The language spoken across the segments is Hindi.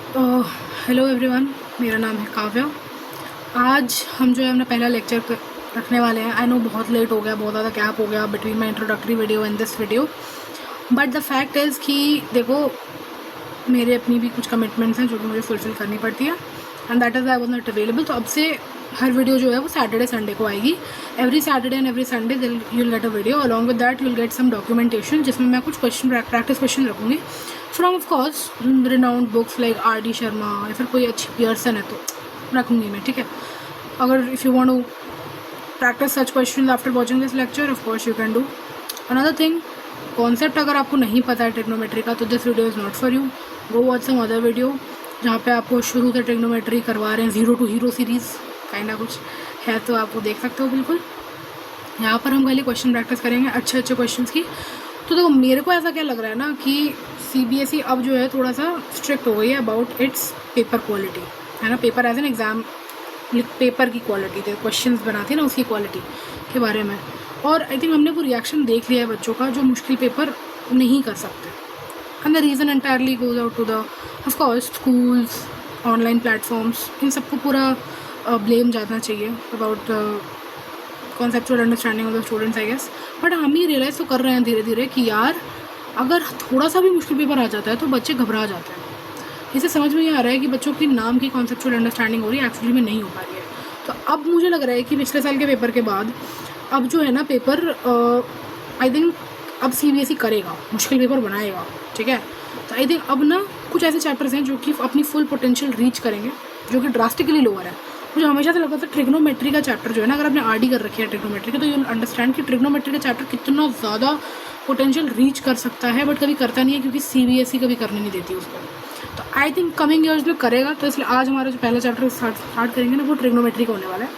हेलो एवरीवन, मेरा नाम है काव्या। आज हम जो है अपना पहला लेक्चर रखने वाले हैं। आई नो बहुत लेट हो गया, बहुत ज़्यादा गैप हो गया between my introductory video and this video, but the fact is कि देखो, मेरे अपनी भी कुछ कमिटमेंट्स हैं जो कि मुझे फुलफ़िल करनी पड़ती है and that is I was not available. तो अब से हर वीडियो जो है वो सैटरडे संडे को आएगी। Every Saturday and every Sunday you will get a video, along with that you will get some documentation, जिसमें मैं कुछ प्रैक्टिस क्वेश्चन रखूँगी from of course renowned books like R.D. Sharma, या फिर कोई अच्छी पियर्सन है तो रखूँगी मैं, ठीक है। अगर if you want to practice such question after watching this lecture, of course you can do. Another thing, concept अगर आपको नहीं पता है ट्रिग्नोमेट्री का तो this video is not for you. Go watch some other video जहाँ पे आपको शुरू से ट्रिग्नोमेट्री करवा रहे हैं, 0 to हीरो सीरीज़ काइंड कुछ है, तो आप वो देख सकते हो बिल्कुल। यहाँ पर हम खाली क्वेश्चन प्रैक्टिस करेंगे अच्छे अच्छे क्वेश्चन की। तो देखो, मेरे को ऐसा क्या लग रहा है ना कि CBSE अब जो है थोड़ा सा स्ट्रिक्ट हो गई है अबाउट इट्स पेपर क्वालिटी, है ना। Paper as an exam, paper की क्वालिटी, जो क्वेश्चंस बनाती है ना उसकी क्वालिटी के बारे में। और आई थिंक हमने वो रिएक्शन देख लिया है बच्चों का जो मुश्किल पेपर नहीं कर सकते, and the reason entirely goes out to the of course schools, online platforms, इन सबको पूरा ब्लेम जाना चाहिए about conceptual understanding of the students, I guess. But हम ही रियलाइज़ तो कर रहे हैं धीरे धीरे कि यार अगर थोड़ा सा भी मुश्किल पेपर आ जाता है तो बच्चे घबरा जाते हैं। इसे समझ में नहीं आ रहा है कि बच्चों की नाम की कॉन्सेप्चुअल अंडरस्टैंडिंग हो रही है, एक्चुअली में नहीं हो पा रही है। तो अब मुझे लग रहा है कि पिछले साल के पेपर के बाद अब जो है ना पेपर, आई थिंक अब CBSE करेगा, मुश्किल पेपर बनाएगा, ठीक है। तो आई थिंक अब ना कुछ ऐसे चैप्टर्स हैं जो कि अपनी फुल पोटेंशियल रीच करेंगे, जो कि ड्रास्टिकली लोअर है। मुझे हमेशा से लगता था ट्रिग्नोमेट्री का चैप्टर जो है ना, अगर आपने RD कर रखी है ट्रिग्नोमेट्री का, तो यू अंडरस्टैंड कि ट्रिग्नोमेट्री का चैप्टर कितना ज़्यादा पोटेंशियल रीच कर सकता है, बट कभी करता नहीं है क्योंकि CBSE कभी करने नहीं देती उसको। तो आई थिंक कमिंग ईयर्स में करेगा, तो इसलिए आज हमारा जो पहला चैप्टर स्टार्ट करेंगे ना वो ट्रिग्नोमेट्री का होने वाला है।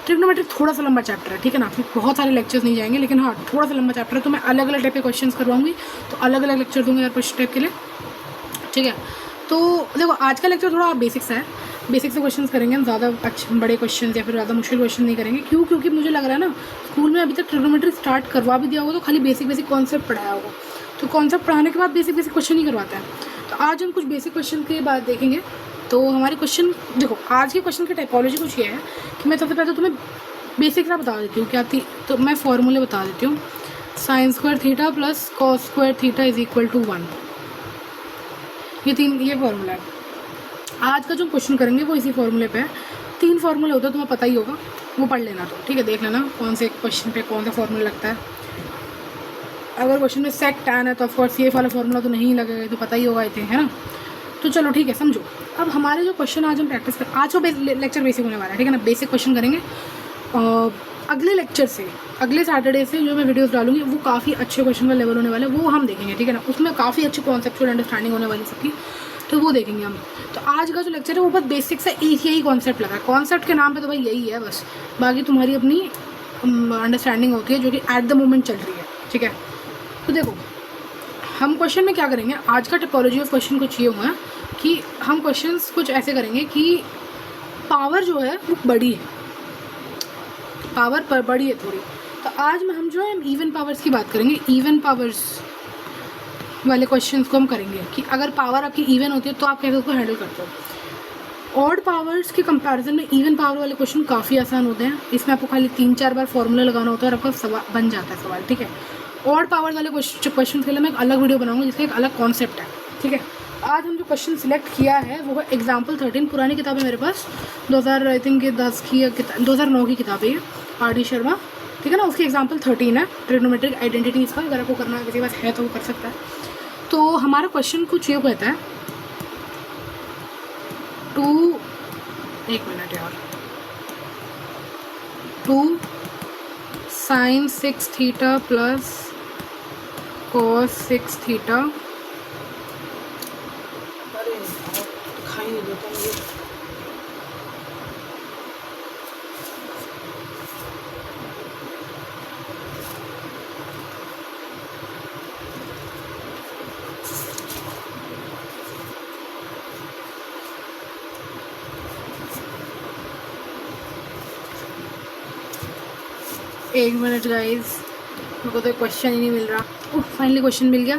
ट्रिग्नोमेट्री थोड़ा सा लंबा चैप्टर है, ठीक है ना, फिर बहुत सारे लेक्चर्स नहीं जाएंगे, लेकिन हाँ थोड़ा सा लंबा चैप्टर है। तो मैं अलग अलग टाइप के क्वेश्चंस करवाऊंगी, तो अलग अलग लेक्चर दूंगी हर कुछ टाइप के लिए, ठीक है। तो देखो, आज का लेक्चर थोड़ा बेसिक्स है, बेसिक से क्वेश्चंस करेंगे हम, ज़्यादा अच्छे बड़े क्वेश्चन या फिर ज़्यादा मुश्किल क्वेश्चन नहीं करेंगे। क्यों? क्योंकि मुझे लग रहा है ना स्कूल में अभी तक ट्रिग्नोमेट्री स्टार्ट करवा भी दिया होगा तो खाली बेसिक बेसिक कॉन्सेप्ट पढ़ाया होगा, तो कॉन्सेप्ट पढ़ाने के बाद बेसिक बेसिक क्वेश्चन ही करवाता है। तो आज हम कुछ बेसिक क्वेश्चन के बाद देखेंगे। तो हमारे क्वेश्चन देखो, आज के क्वेश्चन की टाइपोलॉजी कुछ ये है कि मैं सबसे पहले तुम्हें बेसिक सा बता देती हूँ क्या थी, तो मैं फॉर्मूले बता देती हूँ। sin² theta plus cos² theta is equal to 1, ये फॉर्मूला है। आज का जो क्वेश्चन करेंगे वो इसी फॉर्मूले पे है। 3 फार्मूले होते हैं, तुम्हें पता ही होगा, वो पढ़ लेना, तो ठीक है, देख लेना कौन से क्वेश्चन पे कौन सा फॉर्मूला लगता है। अगर क्वेश्चन में सेक टैन है तो ऑफकोर्स ये वाला फॉर्मूला तो नहीं लगेगा, तो पता ही होगा, आई थिंक, है ना। तो चलो ठीक है, समझो। अब हमारे जो क्वेश्चन आज हम प्रैक्टिस कर, आज का लेक्चर बेसिक होने वाला है, ठीक है ना, बेसिक क्वेश्चन करेंगे। अगले लेक्चर से, अगले सैटरडे से जो मैं वीडियोस डालूंगी वो काफ़ी अच्छे क्वेश्चन का लेवल होने वाला है, वो हम देखेंगे, ठीक है ना। उसमें काफ़ी अच्छी कॉन्सेप्चुअल अंडरस्टैंडिंग होने वाली सबकी, तो वो देखेंगे हम। तो आज का जो लेक्चर है वो बहुत बेसिक से यही कॉन्सेप्ट लगा है। कॉन्सेप्ट के नाम पे तो भाई यही है बस, बाकी तुम्हारी अपनी अंडरस्टैंडिंग होती है जो कि एट द मोमेंट चल रही है, ठीक है। तो देखो, हम क्वेश्चन में क्या करेंगे, आज का टिपोलॉजी ऑफ क्वेश्चन कुछ ये हुआ है कि हम क्वेश्चंस कुछ ऐसे करेंगे कि पावर जो है वो बड़ी है, पावर पर बड़ी है थोड़ी। तो आज में हम जो है इवन पावर्स की बात करेंगे, इवन पावर्स वाले क्वेश्चंस को हम करेंगे कि अगर पावर आपकी इवन होती है तो आप कैसे उसको हैंडल करते हो। ऑड पावर्स के कंपैरिजन में इवन पावर वाले क्वेश्चन काफ़ी आसान होते हैं, इसमें आपको खाली 3-4 बार फॉर्मूला लगाना होता है और आपका सवाल बन जाता है सवाल, ठीक है। ऑड पावर वाले क्वेश्चन के लिए मैं एक अलग वीडियो बनाऊंगा जिसका एक अलग कॉन्सेप्ट है, ठीक है। आज हम जो क्वेश्चन सिलेक्ट किया है वो है एग्जाम्पल 13, पुरानी किताब है मेरे पास, 2010 की 2009 की किताब है R.D. शर्मा, ठीक है ना, उसकी एग्जाम्पल 13 है, ट्रिग्नोमेट्रिक आइडेंटिटी इसका। अगर आपको करना किसी के पास है तो वो कर सकता है। तो हमारा क्वेश्चन कुछ ये कहता है, 2 sin 6 theta plus cos 6 theta, अरे दिखाई नहीं देता मुझे, एक मिनट गाइज, मेरे को तो क्वेश्चन ही नहीं मिल रहा। फाइनली क्वेश्चन मिल गया।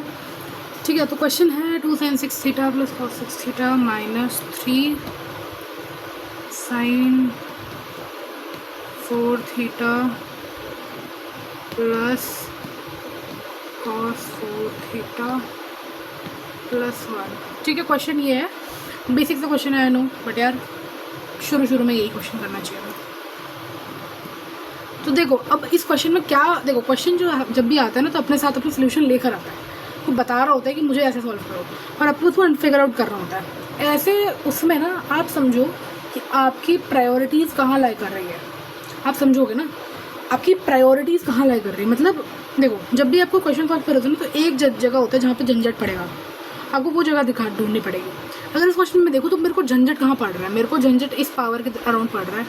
ठीक है, तो क्वेश्चन है 2 sin 6 theta plus cos 6 theta minus 3 sin 4 theta plus cos 4 theta plus 1। ठीक है, क्वेश्चन ये है, बेसिक सा क्वेश्चन है आई नो, बट यार शुरू में यही क्वेश्चन करना चाहिए। तो देखो अब इस क्वेश्चन में क्या, देखो क्वेश्चन जो जब भी आता है ना तो अपने साथ अपना सोल्यूशन लेकर आता है, तो बता रहा होता है कि मुझे ऐसे सॉल्व करो, और आपको उसको फिगर आउट करना होता है। ऐसे उसमें ना आप समझो कि आपकी प्रायोरिटीज़ कहाँ लाई कर रही है, आप समझोगे ना आपकी प्रायोरिटीज़ कहाँ लाई कर रही है। मतलब देखो जब भी आपको क्वेश्चन सॉल्व करोगे ना तो एक जगह होता है जहाँ पे झंझट पड़ेगा, आपको वो जगह ढूंढनी पड़ेगी। अगर इस क्वेश्चन में देखो तो मेरे को झंझट कहाँ पड़ रहा है, मेरे को झंझट इस पावर के अराउंड पड़ रहा है,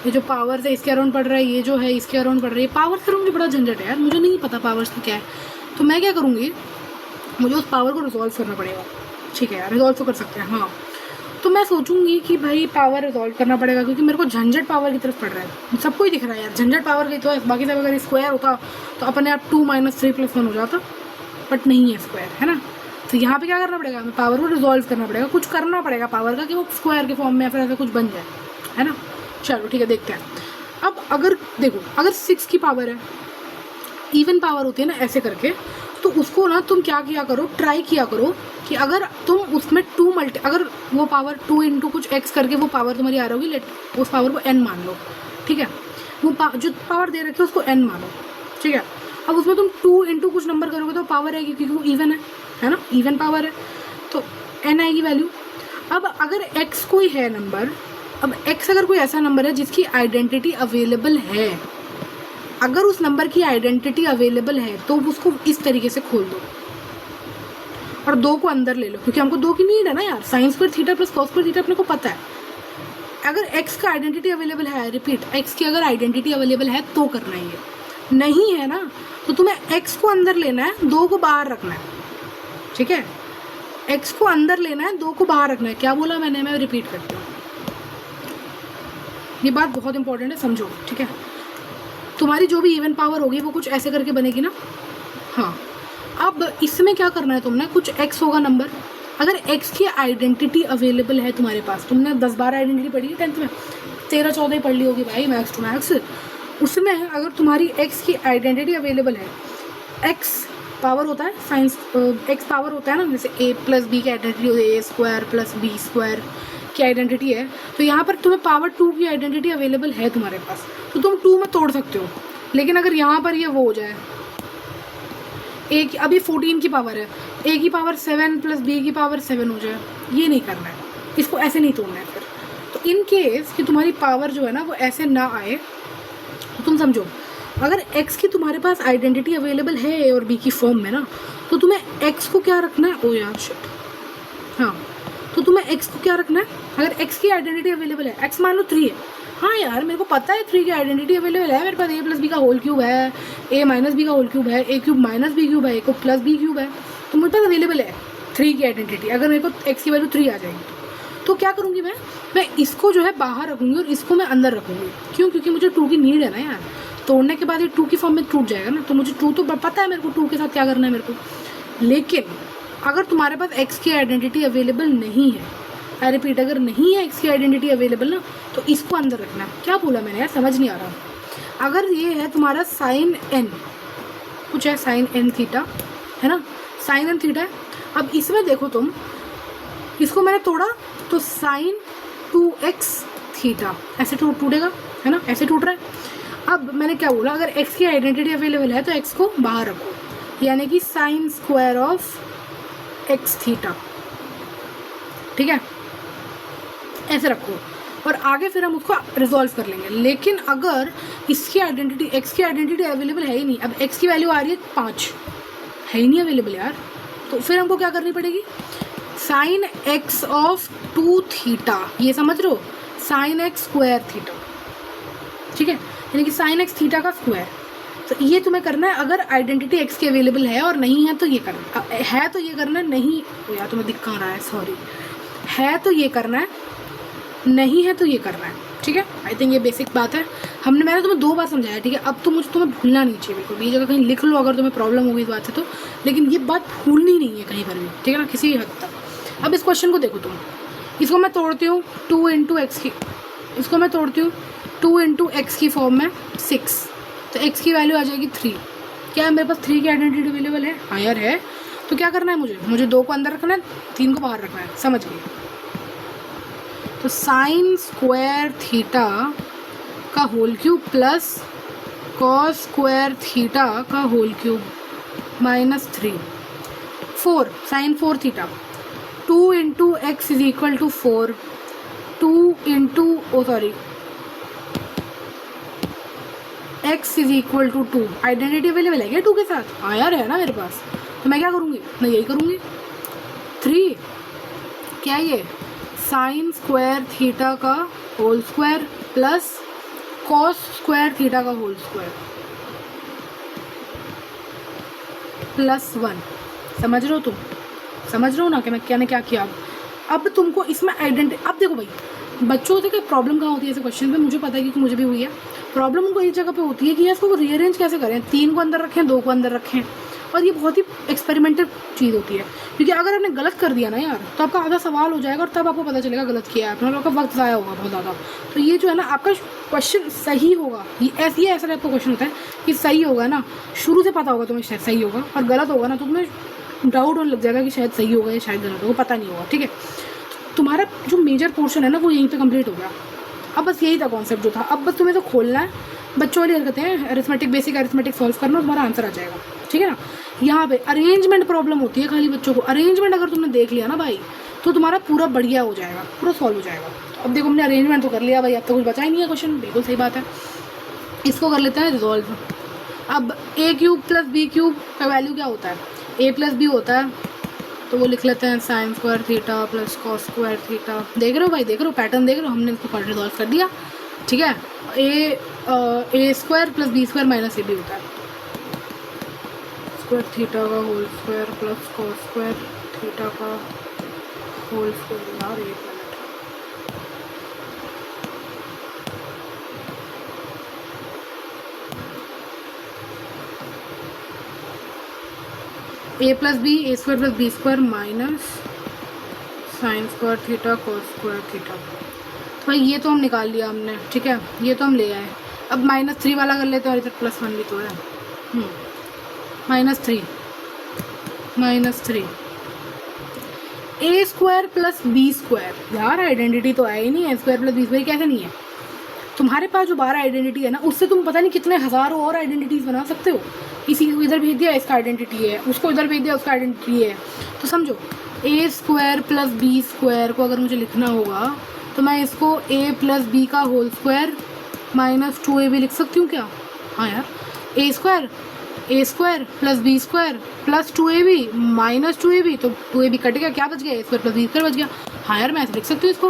ये जो पावर्स है इसके अराउंड पड़ रहा है, ये जो है इसके अराउंड पड़ रही है। पावर्स का मुझे बड़ा झंझट है यार, मुझे नहीं पता पावर्स का क्या है। तो मैं क्या करूँगी, मुझे उस पावर को रिजॉल्व करना पड़ेगा। ठीक है यार, रिजॉल्व तो कर सकते हैं हाँ। तो मैं सोचूंगी कि भाई पावर रिजॉल्व करना पड़ेगा, क्योंकि मेरे को झंझट पावर की तरफ पड़ रहा है। सबको ही दिख रहा है यार झंझट पावर की तो है, बाकी सब अगर स्क्वायर होता तो अपने आप 2 - 3 + 1 हो जाता, बट नहीं है स्क्वायर, है ना। तो यहाँ पे क्या करना पड़ेगा, हमें पावर को रिजॉल्व करना पड़ेगा, कुछ करना पड़ेगा पावर का कि वो स्क्वायर के फॉर्म में या फिर ऐसा कुछ बन जाए, है ना। चलो ठीक है, देखते हैं। अब अगर देखो अगर 6 की पावर है, इवन पावर होती है ना ऐसे करके, तो उसको ना तुम क्या किया करो, ट्राई किया करो कि अगर तुम उसमें अगर वो पावर 2 × कुछ x करके वो पावर तुम्हारी आ रही होगी, लेट उस पावर को n मान लो। ठीक है, वो जो पावर दे रखी है उसको n मानो। ठीक है, अब उसमें तुम 2 × कुछ नंबर करोगे तो पावर आएगी, क्योंकि वो इवन है ना, इवन पावर है तो n आएगी वैल्यू। अब अगर x कोई है नंबर, अब x अगर कोई ऐसा नंबर है जिसकी आइडेंटिटी अवेलेबल है, अगर उस नंबर की आइडेंटिटी अवेलेबल है तो उसको इस तरीके से खोल दो और 2 को अंदर ले लो, क्योंकि हमको 2 की नीड है ना यार। sin² theta plus cos² theta अपने को पता है। अगर x का आइडेंटिटी अवेलेबल है, रिपीट x की अगर आइडेंटिटी अवेलेबल है तो करना ही है, नहीं है ना तो तुम्हें x को अंदर लेना है, 2 को बाहर रखना है। ठीक है, x को अंदर लेना है, 2 को बाहर रखना है। क्या बोला मैंने, मैं रिपीट करती हूँ, ये बात बहुत इंपॉर्टेंट है, समझो। ठीक है, तुम्हारी जो भी इवन पावर होगी वो कुछ ऐसे करके बनेगी ना। हाँ, अब इसमें क्या करना है तुमने, कुछ x होगा नंबर, अगर x की आइडेंटिटी अवेलेबल है तुम्हारे पास, तुमने 10-12 आइडेंटिटी पढ़ी है 10th में, 13-14 ही पढ़ ली होगी भाई मैथ्स टू मैथ्स। उसमें अगर तुम्हारी x की आइडेंटिटी अवेलेबल है, x पावर होता है साइंस, x पावर होता है ना, जैसे a + b की आइडेंटिटी होती है, a² + b² की आइडेंटिटी है, तो यहाँ पर तुम्हें पावर 2 की आइडेंटिटी अवेलेबल है तुम्हारे पास, तो तुम 2 में तोड़ सकते हो। लेकिन अगर यहाँ पर ये वो हो जाए, अभी 14 की पावर है, a की पावर 7 + b की पावर 7 हो जाए, ये नहीं करना है, इसको ऐसे नहीं तोड़ना है फिर। तो इन केस कि तुम्हारी पावर जो है ना वो ऐसे ना आए, तो तुम समझो अगर x की तुम्हारे पास आइडेंटिटी अवेलेबल है a और b की फॉर्म में ना, तो तुम्हें x को क्या रखना है, ओ यार शिट, हाँ, तो तुम्हें x को क्या रखना है, अगर x की आइडेंटिटी अवेलेबल है, x मान लो 3 है, हाँ यार मेरे को पता है 3 की आइडेंटिटी अवेलेबल है, मेरे पास a + b का होल क्यूब है, a - b का होल क्यूब है, a³ - b क्यूब है, a को +b क्यूब है, तो मेरे पास अवेलेबल है 3 की आइडेंटिटी। अगर मेरे को x की वैल्यू 3 आ जाएगी तो क्या करूँगी मैं इसको जो है बाहर रखूँगी और इसको मैं अंदर रखूँगी। क्यों, क्योंकि मुझे 2 की नीड है ना यार, तोड़ने के बाद ये 2 की फॉर्म में टूट जाएगा ना, तो मुझे 2 तो पता है मेरे को 2 के साथ क्या करना है मेरे को। लेकिन अगर तुम्हारे पास x की आइडेंटिटी अवेलेबल नहीं है, आई रिपीट, अगर नहीं है x की आइडेंटिटी अवेलेबल ना, तो इसको अंदर रखना है। क्या बोला मैंने यार, समझ नहीं आ रहा। अगर ये है तुम्हारा sin n, कुछ है sin n थीटा, है ना, sin n थीटा है। अब इसमें देखो तुम, इसको मैंने तोड़ा तो sin 2x थीटा ऐसे टूटेगा, है ना, ऐसे टूट रहा है। अब मैंने क्या बोला, अगर x की आइडेंटिटी अवेलेबल है तो x को बाहर रखो, यानी कि sin² x थीटा। ठीक है, ऐसे रखो और आगे फिर हम उसको रिजॉल्व कर लेंगे। लेकिन अगर इसकी आइडेंटिटी, x की आइडेंटिटी अवेलेबल है ही नहीं, अब x की वैल्यू आ रही है 5, है ही नहीं अवेलेबल यार, तो फिर हमको क्या करनी पड़ेगी, sin x of 2 थीटा, ये समझ रहे हो, sin x² थीटा। ठीक है, यानी कि sin x थीटा का स्क्वायर। तो ये तुम्हें करना है, अगर आइडेंटिटी x की अवेलेबल है और नहीं है तो ये करना है, तो ये करना है, नहीं तो यार तुम्हें दिख कहाँ रहा है, सॉरी, है तो ये करना है, नहीं है तो ये करना है। ठीक है। आई थिंक ये बेसिक बात है। मैंने तुम्हें 2 बार समझाया, ठीक है। अब तो मुझे तुम्हें भूलना नहीं चाहिए बिल्कुल। ये जगह कहीं लिख लो अगर तुम्हें प्रॉब्लम होगी इस बात से तो, लेकिन ये बात भूलनी नहीं है कहीं पर भी, ठीक है ना, किसी हद तक। अब इस क्वेश्चन को देखो तुम, इसको मैं तोड़ती हूँ 2 इंटू एक्स की, इसको मैं तोड़ती हूँ 2 इंटू एक्स की फॉर्म में 6, तो एक्स की वैल्यू आ जाएगी 3। क्या मेरे पास 3 की आइडेंटिटी अवेलेबल है? हाँ यार है। तो क्या करना है मुझे 2 को अंदर रखना है, 3 को बाहर रखना है, समझ गए। तो साइन स्क्वायर थीटा का whole cube plus cos square theta का whole cube minus 3, 4 sine 4 theta, 2 into x is equal to 4, 2 into x is equal to 2। Identity available है क्या 2 के साथ? हाँ यार है ना मेरे पास। तो मैं क्या करूँगी? मैं यही करूँगी 3, क्या ये साइन स्क्वायर थीटा का whole square plus cos square theta का होल स्क्वायर प्लस 1। समझ रहे हो तुम? समझ रहे हो ना कि मैंने क्या किया। अब तुमको इसमें आइडेंटिटी, अब देखो भाई बच्चों से प्रॉब्लम कहाँ होती है ऐसे क्वेश्चन में, मुझे पता है कि मुझे भी हुई है प्रॉब्लम। उनको इस जगह पे होती है कि इसको रीअरेंज कैसे करें, 3 को अंदर रखें, 2 को अंदर रखें, और ये बहुत ही एक्सपेरिमेंटल चीज़ होती है। क्योंकि अगर आपने गलत कर दिया ना यार, तो आपका आधा सवाल हो जाएगा और तब आपको पता चलेगा गलत किया है आपने, और आपका वक्त ज़ाया होगा बहुत ज़्यादा। तो ये जो है ना आपका क्वेश्चन सही होगा, ये ऐसा टाइप का क्वेश्चन होता है कि सही होगा ना, शुरू से पता होगा तुम्हें शायद सही होगा, और गलत होगा ना तो तुम्हें डाउट होने लग जाएगा कि शायद सही होगा या शायद गलत होगा, पता नहीं होगा, ठीक है। तुम्हारा जो मेजर पोर्शन है ना वो यहीं पे कंप्लीट हो गया। अब बस यही था कॉन्सेप्ट जो था। अब बस तुम्हें तो खोलना है, बच्चों वाली हरकतें हैं, अरिथमेटिक बेसिक अरिथमेटिक सॉल्व करना, तुम्हारा आंसर आ जाएगा, ठीक है ना। यहाँ पे अरेंजमेंट प्रॉब्लम होती है खाली बच्चों को। अरेंजमेंट अगर तुमने देख लिया ना भाई तो तुम्हारा पूरा बढ़िया हो जाएगा, पूरा सॉल्व हो जाएगा। तो अब देखो हमने अरेंजमेंट तो कर लिया भाई, अब तो कुछ बचा ही नहीं है क्वेश्चन, बिल्कुल सही बात है। इसको कर लेते हैं रिजॉल्व। अब ए क्यूब प्लस बी क्यूब का वैल्यू क्या होता है? ए प्लस बी होता है, तो वो लिख लेते हैं sign square theta plus cos square theta. देख रहे हो भाई, देख रहे हो पैटर्न, देख रहे हो, हमने इसको रिजॉल्व कर दिया, ठीक है। A square plus B square minus A B होता है, स्क्वायर थीटा का whole square plus cos square theta का होल स्क्वायर। यार एक minute, A plus B, A square plus B square minus sine square theta cos square theta. तो भाई ये तो हम निकाल लिया हमने, ठीक है, ये तो हम ले आए। अब -3 वाला कर लेते हैं, और इधर +1 भी तो है। -3 A square plus B square. यार आइडेंटिटी तो है ही नहीं, ए स्क्वायर प्लस बी स्क्वायर कैसे नहीं है? तुम्हारे पास जो 12 आइडेंटिटी है ना, उससे तुम पता नहीं कितने हज़ारों और आइडेंटिटीज़ बना सकते हो। किसी को इधर भेज दिया इसका आइडेंटिटी है, उसको इधर भेज दिया उसका आइडेंटिटी है। तो समझो A square plus B square को अगर मुझे लिखना होगा तो मैं इसको ए प्लस बी का होल स्क्वायर माइनस 2ab लिख सकती हूँ क्या? हाँ यार, A square plus B square plus 2ab minus 2ab, तो 2ab कट गया, क्या बच गया? A square plus B square बच गया। हाँ यार मैं ऐसे लिख सकती हूँ इसको,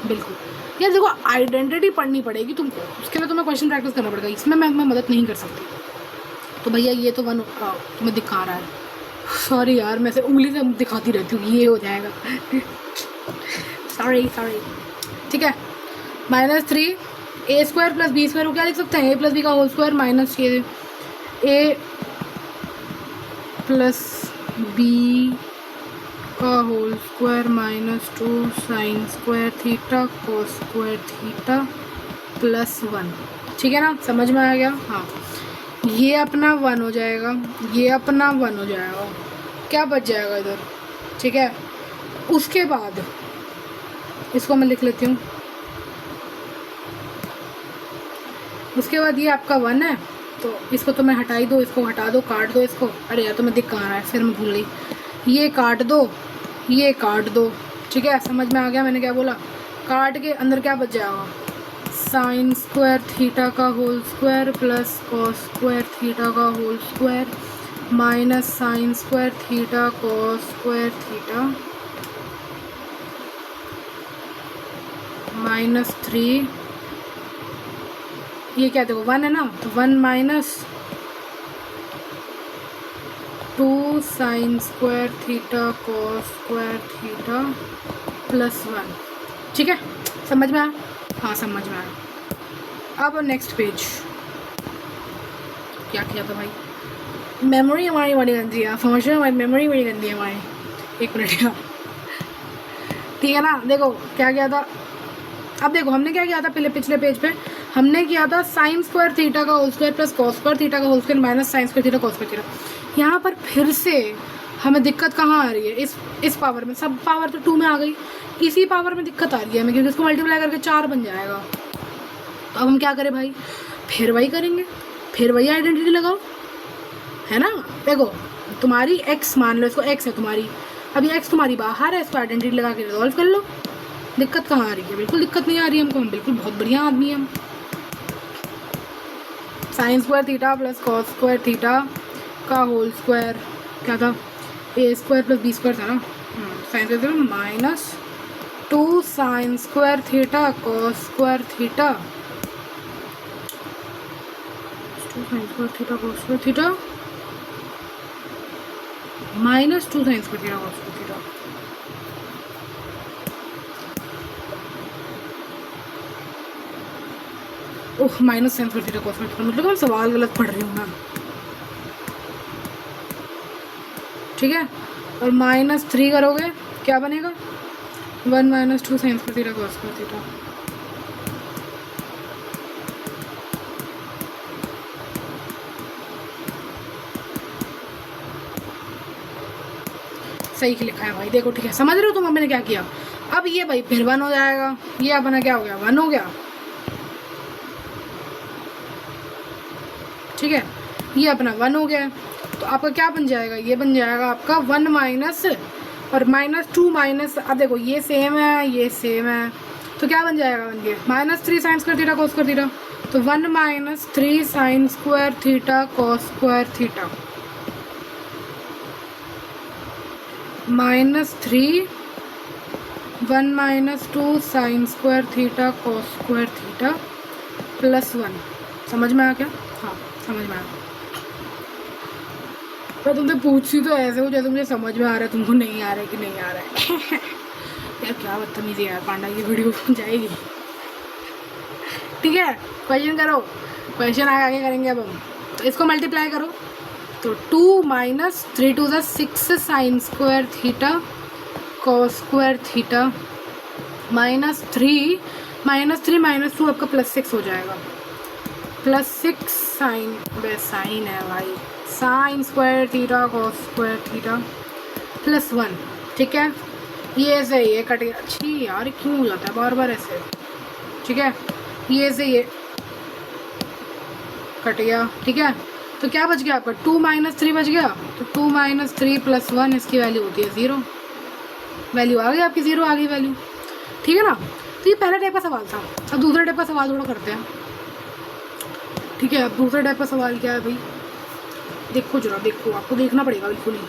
बिल्कुल। यार देखो आइडेंटिटी पढ़नी पड़ेगी तुमको, उसके लिए तुम्हें क्वेश्चन प्रैक्टिस करना पड़ेगा, इसमें मैं मदद नहीं कर सकती। तो भैया ये तो तुम्हें दिखा रहा है, सॉरी यार, मैं से उंगली से दिखाती रहती हूँ, ये हो जाएगा सॉरी, ठीक है। -3 A square plus B square को क्या लिख सकते हैं? ए प्लस बी का whole square minus A plus B का whole square minus 2 sine square theta cos square theta plus 1, ठीक है ना, समझ में आ गया? हाँ, ये अपना 1 हो जाएगा, ये अपना 1 हो जाएगा, क्या बच जाएगा इधर, ठीक है। उसके बाद इसको मैं लिख लेती हूँ, उसके बाद ये आपका 1 है, तो इसको तो मैं हटा ही दो, इसको हटा दो, काट दो इसको। अरे यार तो मैं दिख कहाँ रहा है, फिर मैं भूल गई। ये काट दो, ये काट दो, ठीक है, समझ में आ गया मैंने क्या बोला। काट के अंदर क्या बच जाएगा? साइन स्क्वायर थीटा का whole square plus cos square theta का whole square minus sine square theta cos square theta -3। ये क्या देखो 1 है ना, तो 1 minus 2 sine square theta cos square theta plus 1, ठीक है, समझ में आया? हाँ समझ में आया। अब नेक्स्ट पेज क्या किया था भाई, मेमोरी हमारी बड़ी गंदी है, समझ रहे हो, हमारी मेमोरी बड़ी गंदी है हमारी। एक मिनट का, ठीक है ना। देखो क्या किया था, अब देखो हमने क्या किया था पहले पिछले पेज पे, हमने किया था साइन स्क्वायर थीटा का whole square plus cos square theta का whole square minus sine square theta cos square theta. यहाँ पर फिर से हमें दिक्कत कहाँ आ रही है, इस पावर में, सब पावर तो 2 में आ गई, इसी पावर में दिक्कत आ रही है हमें, क्योंकि इसको मल्टीप्लाई करके 4 बन जाएगा। तो अब हम क्या करें भाई, फिर वही करेंगे, फिर वही आइडेंटिटी लगाओ, है ना। देखो तुम्हारी x मान लो, इसको x है तुम्हारी, अब ये x तुम्हारी बाहर है, इसको आइडेंटिटी लगा के रिजॉल्व कर लो। दिक्कत कहाँ आ रही है, बिल्कुल दिक्कत नहीं आ रही है हमको, हम बिल्कुल बहुत बढ़िया आदमी हैं हम। Sine square theta plus cos square theta का होल स्क्वायर क्या था, A square plus B square था ना, sine square minus 2 sine square theta cos square theta, 2 sine square theta cos square theta minus 2 sine square theta cos square theta. Oh minus sine square theta cos square theta, मतलब मैं सवाल गलत पढ़ रही हूँ ना, ठीक है। और -3 करोगे क्या बनेगा, 1 minus 2 sine square theta cos square theta. सही लिखा है भाई, देखो ठीक है, समझ रहे हो तुम, मैंने क्या किया। अब ये भाई फिर 1 हो जाएगा, ये अपना क्या हो गया, 1 हो गया, ठीक है, ये अपना 1 हो गया। तो आपका क्या बन जाएगा, ये बन जाएगा आपका 1 माइनस और -2 माइनस, अब देखो ये सेम है ये सेम है, तो क्या बन जाएगा, बन गया -3 sine square theta cos square theta. तो 1 minus 3 sine square theta cos square theta -3 1 minus 2 sine square theta cos square theta plus 1। समझ में आया क्या, हाँ समझ में आया। मैं तुमसे पूछती तो ऐसे हो जैसे मुझे समझ में आ रहा है, तुमको नहीं आ रहा है कि नहीं आ रहा है। यार क्या बदतमीजी यार, पांडा की वीडियो जाएगी, ठीक है। क्वेश्चन करो, क्वेश्चन आगे करेंगे अब हम। तो इसको मल्टीप्लाई करो, तो 2 minus 3 2 6 sign square theta cos square theta -3 -2 आपका +6 हो जाएगा, +6 साइन, साइन है भाई, sign square theta cos square theta plus 1, ठीक है। ये ऐसे ये कट गया, अच्छी यार क्यों हो जाता है बार बार ऐसे, ठीक है। ये ऐसे ये कट गया, ठीक है। तो क्या बच गया आपका, 2 माइनस 3 बच गया, तो 2 माइनस 3 प्लस 1 इसकी वैल्यू होती है 0, वैल्यू आ गई आपकी 0 आ गई वैल्यू, ठीक है ना। तो ये पहला टाइप का सवाल था। अब दूसरा टाइप का सवाल थोड़ा करते हैं, ठीक है। अब दूसरा टाइप का सवाल क्या है भाई, देखो जरा, देखो आपको देखना पड़ेगा बिल्कुल ही।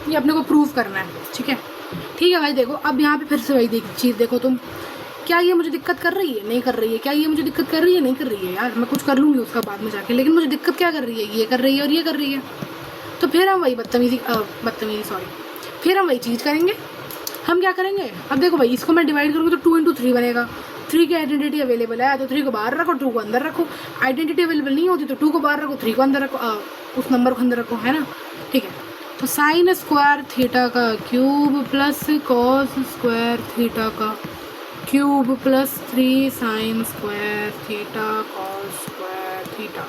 ये अपने को प्रूव करना है, ठीक है भाई। देखो अब यहाँ पे फिर से वही चीज़ देखो तुम, क्या ये मुझे दिक्कत कर रही है, नहीं कर रही है, क्या ये मुझे दिक्कत कर रही है, नहीं कर रही है। यार मैं कुछ कर लूँगी उसका बाद में जाके, लेकिन मुझे दिक्कत क्या कर रही है, ये कर रही है और ये कर रही है। तो फिर हम वही बदतमीजी सॉरी, फिर हम वही चीज़ करेंगे। हम क्या करेंगे, अब देखो भाई इसको मैं डिवाइड करूँगी तो 2 × 3 बनेगा। 3 की आइडेंटिटी अवेलेबल है तो 3 को बाहर रखो, 2 को अंदर रखो। आइडेंटिटी अवेलेबल नहीं होती तो 2 को बाहर रखो, 3 को अंदर रखो, उस नंबर को अंदर रखो, है ना, ठीक है। तो साइन स्क्वायर थीटा का cube plus cos square theta का cube plus 3 sine square theta cos square theta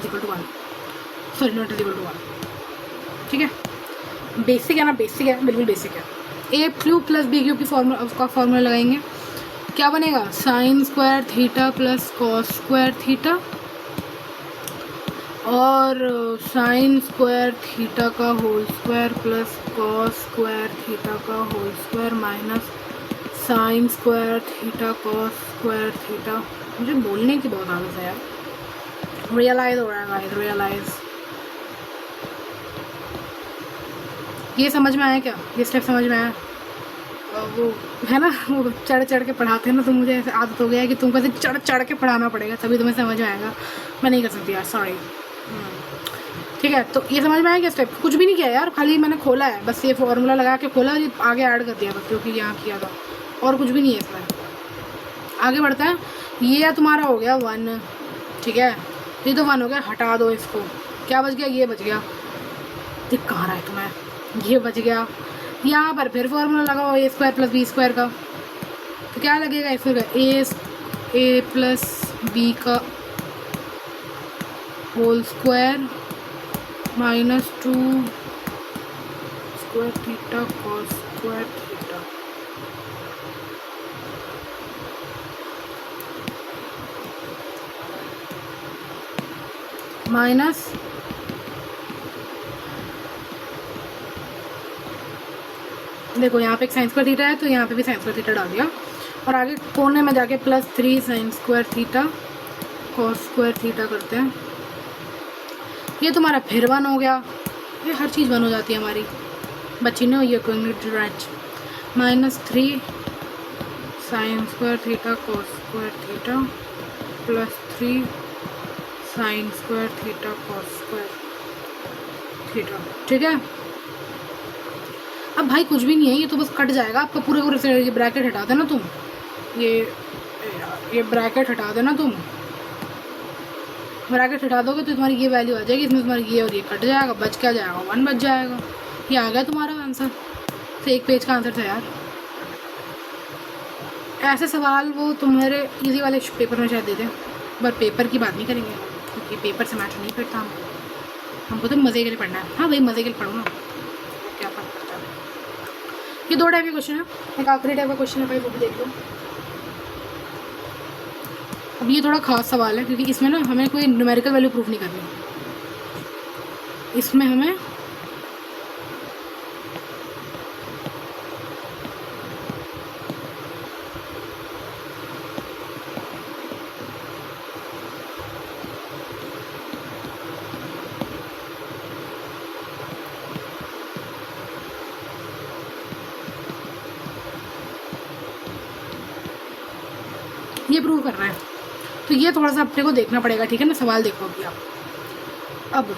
equal to 1, sorry not equal to 1, ठीक है। बेसिक है ना, बेसिक है, बिल्कुल बेसिक है। A cube plus B cube की फॉर्मूला लगाएंगे, क्या बनेगा, sine square theta plus cos square theta और साइन स्क्वायर थीटा का whole square plus cos square theta का whole square minus sine square theta cos square theta मुझे बोलने की बहुत आदत है यार। रियलाइज हो रहा है गाइस, रियलाइज। ये समझ में आया क्या? ये स्टेप समझ में आया? वो है ना, वो चढ़ चढ़ के पढ़ाते हैं ना, तो मुझे ऐसे आदत हो गया है कि तुमको ऐसे चढ़ चढ़ के पढ़ाना पड़ेगा तभी तुम्हें समझ में आएगा। मैं नहीं कर सकती यार, सॉरी। ठीक है, तो ये समझ में आया क्या स्टेप? कुछ भी नहीं किया यार, खाली मैंने खोला है बस, ये फॉर्मूला लगा के खोला और ये आगे ऐड कर दिया बस, जो कि यहाँ किया था, और कुछ भी नहीं है इसमें। आगे बढ़ता है। ये तुम्हारा हो गया 1, ठीक है, ये तो 1 हो गया, हटा दो इसको। क्या बच गया? ये बच गया। दिख कहाँ रहा है तुम्हें? ये बच गया। यहाँ पर फिर फॉर्मूला लगाओ a square plus B square का, तो क्या लगेगा इसमें? a प्लस बी का whole square minus 2 square theta cos square theta. Minus देखो यहाँ पे एक साइन स्क्वायर थीटा है, तो यहाँ पे भी साइन स्क्वायर थीटा डाल दिया, और आगे कोने में जाके plus 3 sine square theta cos square theta करते हैं। ये तुम्हारा फिर 1 हो गया। ये हर चीज़ 1 हो जाती है हमारी, बच्ची ने ये direct minus 3 sine square theta cos square theta plus 3 sine square theta cos square theta. ठीक है, अब भाई कुछ भी नहीं है, ये तो बस कट जाएगा आपका पूरे पूरे से। ये ब्रैकेट हटा देना तुम, ये ब्रैकेट हटा देना तुम। ब्रैकेट हटा दोगे तो तुम्हारी ये वैल्यू आ जाएगी, इसमें तुम्हारी ये और ये कट जाएगा, बच क्या जाएगा? 1 बच जाएगा। ये आ गया तुम्हारा आंसर। तो एक पेज का आंसर था यार। ऐसे सवाल वो तुम्हारे इजी वाले पेपर में शायद दे दें, पर पेपर की बात नहीं करेंगे क्योंकि पेपर से मैच नहीं करता हमको तो मज़े के लिए पढ़ना है। हाँ भाई, मज़े के लिए पढ़ो ना, क्या फर्क पड़ता है। ये 2 टाइप के क्वेश्चन है, एक आखिरी टाइप का क्वेश्चन है भाई, वो भी देख लो। अब ये थोड़ा खास सवाल है क्योंकि इसमें ना हमें कोई न्यूमेरिकल वैल्यू प्रूफ नहीं करनी, इसमें हमें ये प्रूव करना है, तो ये थोड़ा सा अपने को देखना पड़ेगा। ठीक है ना, सवाल देखो अभी आप। अब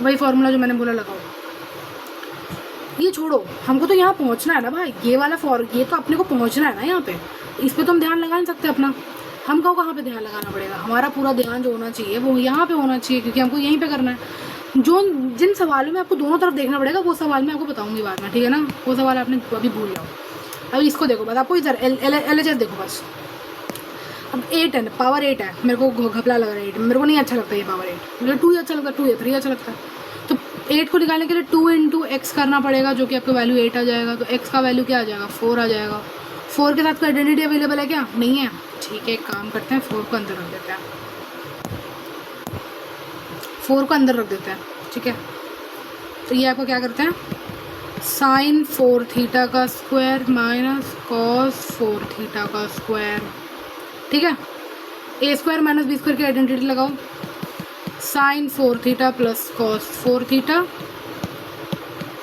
वही फॉर्मूला जो मैंने बोला लगाओ, ये छोड़ो, हमको तो यहाँ पहुँचना है ना भाई। ये वाला ये तो अपने को पहुँचना है ना यहाँ पे, इस पर तो हम ध्यान लगा नहीं सकते अपना। हमको कहाँ पे ध्यान लगाना पड़ेगा? हमारा पूरा ध्यान जो होना चाहिए वो यहाँ पे होना चाहिए, क्योंकि हमको यहीं पे करना है। जिन सवालों में आपको दोनों तरफ देखना पड़ेगा वो सवाल मैं आपको बताऊँगी बाद में, ठीक है ना। वो सवाल आपने अभी भूल जाओ। अब इसको देखो बस, आपको इधर LHS देखो बस। अब 8 है, पावर 8 है, मेरे को घपला लग रहा है 8, मेरे को नहीं अच्छा लगता ये पावर 8, मुझे 2 ही अच्छा लगता है, 2 या 3 अच्छा लगता है। तो 8 को निकालने के लिए 2 × x करना पड़ेगा, जो कि आपका वैल्यू 8 आ जाएगा। तो x का वैल्यू क्या आ जाएगा? 4 आ जाएगा। 4 के साथ कोई आइडेंटिटी अवेलेबल है क्या? नहीं है। ठीक है, एक काम करते हैं, 4 को अंदर रख देते हैं, 4 को अंदर रख देते हैं। ठीक है, तो ये आपको क्या करते हैं, साइन 4 थीटा का स्क्वायर माइनस कॉस 4 थीटा का स्क्वायर। ठीक है, a square minus B square की आइडेंटिटी लगाओ। Sine 4 theta plus cos 4 theta,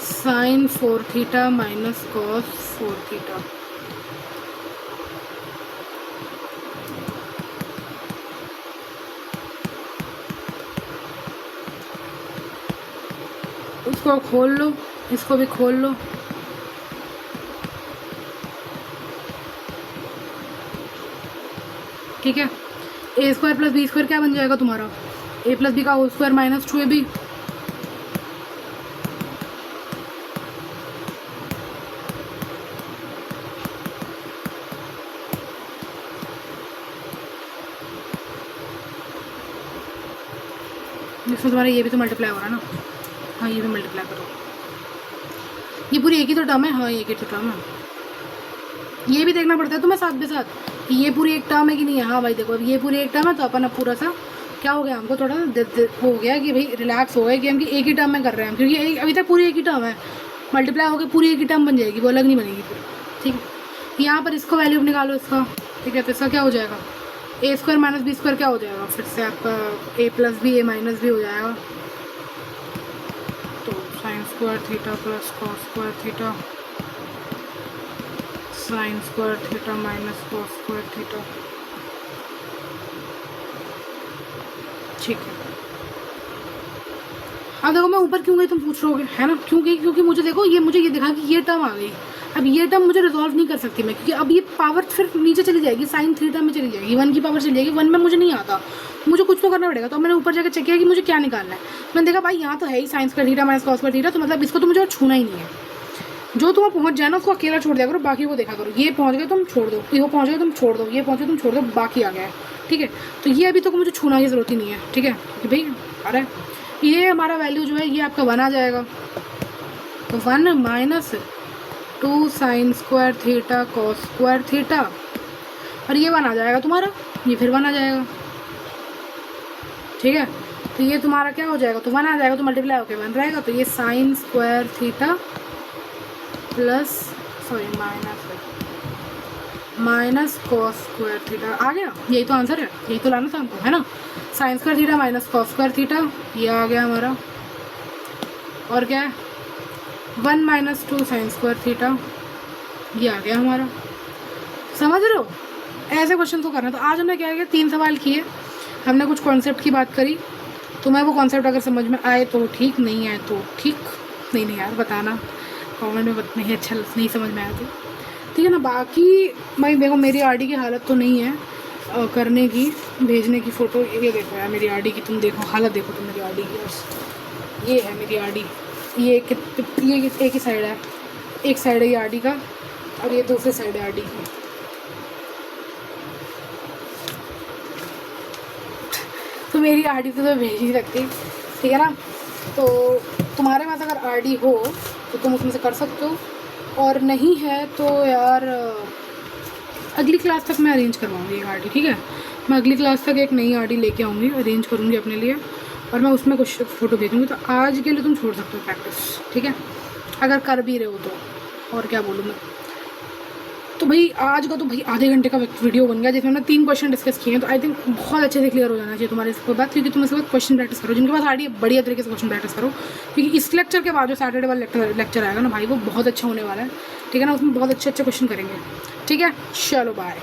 sine 4 theta minus cos 4 theta. इसको खोल लो, इसको भी खोल लो। ठीक है, a square plus B square क्या बन जाएगा तुम्हारा? a प्लस बी का होल स्क्वायर माइनस 2ab। इसमें तुम्हारा ये भी तो मल्टीप्लाई हो रहा है ना। हाँ, ये भी मल्टीप्लाई करो। ये पूरी एक ही तो टर्म है। हाँ, एक ही तो टर्म है। ये भी देखना पड़ता है तुम्हें साथ में साथ, ये पूरी एक टर्म है कि नहीं है। हाँ भाई देखो, अब ये पूरी एक टर्म है, तो अपन अब पूरा सा क्या हो गया, हमको थोड़ा हो गया कि भाई रिलैक्स हो गया कि हम एक ही टर्म में कर रहे हैं, क्योंकि अभी तक पूरी एक ही टर्म है। मल्टीप्लाई होकर पूरी एक ही टर्म बन जाएगी, वो अलग नहीं बनेगी फिर। ठीक है, यहाँ पर इसको वैल्यू निकालो इसका। ठीक है, तो इसका क्या हो जाएगा, ए स्क्वायर माइनस बी स्क्वायर क्या हो जाएगा, फिर से आपका ए प्लस बी ए माइनस बी हो जाएगा। तो sine square theta plus cos square theta, sign square theta minus cos square theta. ठीक है, अब देखो मैं ऊपर क्यों गई तुम पूछ रहोगे, है ना, क्यों गई, क्योंकि मुझे देखो मुझे ये दिखा कि ये टर्म आ गई। अब ये टर्म मुझे रिजॉल्व नहीं कर सकती मैं, क्योंकि अब ये पावर फिर नीचे चली जाएगी, साइन थीटा में चली जाएगी, 1 की पावर चली जाएगी, 1 में मुझे नहीं आता, मुझे कुछ तो करना पड़ेगा। तो मैंने ऊपर जाकर चेक किया कि मुझे क्या निकालना है। मैंने देखा भाई यहाँ तो है ही sine square theta minus cos square theta, तो मतलब इसको तो मुझे और छूना ही नहीं है। जो तुम्हें पहुँच जाए ना उसको अकेला छोड़ दिया करो, बाकी को देखा करो। ये पहुँच गए तुम छोड़ दो, ये पहुँच गए तुम छोड़ दो, ये पहुँच गए तुम छोड़ दो, बाकी आ गया है। ठीक है, तो ये अभी तक मुझे छूना की ज़रूरत ही नहीं है। ठीक है कि भाई अरे ये हमारा वैल्यू जो है ये आपका 1 आ जाएगा। तो 1 minus 2 sine square theta cos square theta, और ये 1 आ जाएगा तुम्हारा, ये फिर 1 आ जाएगा। ठीक है, तो ये तुम्हारा क्या हो जाएगा, तो 1 आ जाएगा, तो मल्टीप्लाई होकर 1 रहेगा। तो ये sine square theta plus minus cos square theta आ गया। यही तो आंसर है, यही तो लाना था हमको, है ना। Sine square theta minus cos square theta, ये आ गया हमारा। और क्या है, 1 माइनस 2 साइन स्क्वायर थीटा, ये आ गया हमारा। समझ रहे हो, ऐसे क्वेश्चन को करना। तो आज हमने क्या किया, 3 सवाल किए, हमने कुछ कॉन्सेप्ट की बात करी। तुम्हें वो कॉन्सेप्ट अगर समझ में आए तो ठीक, नहीं आए तो ठीक, नहीं यार बताना कमेंट में, नहीं अच्छा नहीं समझ में आया तो ठीक है ना। बाकी भाई देखो मेरी आरडी की हालत तो नहीं है करने की, भेजने की फ़ोटो। ये देखो यार मेरी आरडी की, तुम देखो हालत, देखो तुम मेरी आरडी की यार। ये है मेरी आरडी, ये एक ही साइड है, एक साइड है ये आरडी का, और ये दूसरी साइड है आरडी की। तो मेरी आरडी तो मैं भेज ही सकती, ठीक है ना। तो तुम्हारे पास अगर आरडी हो तो तुम उसमें से कर सकते हो, और नहीं है तो यार अगली क्लास तक मैं अरेंज करवाऊँगी एक आरडी। ठीक है, मैं अगली क्लास तक एक नई आरडी लेके आऊँगी, अरेंज करूँगी अपने लिए, और मैं उसमें कुछ फ़ोटो भेजूँगी। तो आज के लिए तुम छोड़ सकते हो प्रैक्टिस, ठीक है, अगर कर भी रहे हो तो। और क्या बोलूँ मैं, तो भाई आज का तो भाई आधे घंटे का वीडियो बन गया, जिसमें हमने 3 क्वेश्चन डिस्कस किए हैं। तो आई थिंक बहुत अच्छे से क्लियर हो जाना चाहिए तुम्हारे इसके बाद, क्योंकि तुम इसके बाद क्वेश्चन प्रैक्टिस करो, जिनके पास आरडी बढ़िया तरीके से क्वेश्चन प्रैक्टिस करो, क्योंकि इस लेक्चर के बाद जो सैटरडे वाला लेक्चर आएगा ना भाई, वो बहुत अच्छा होने वाला है। ठीक है ना, उसमें बहुत अच्छे क्वेश्चन करेंगे। ठीक है, चलो बाय।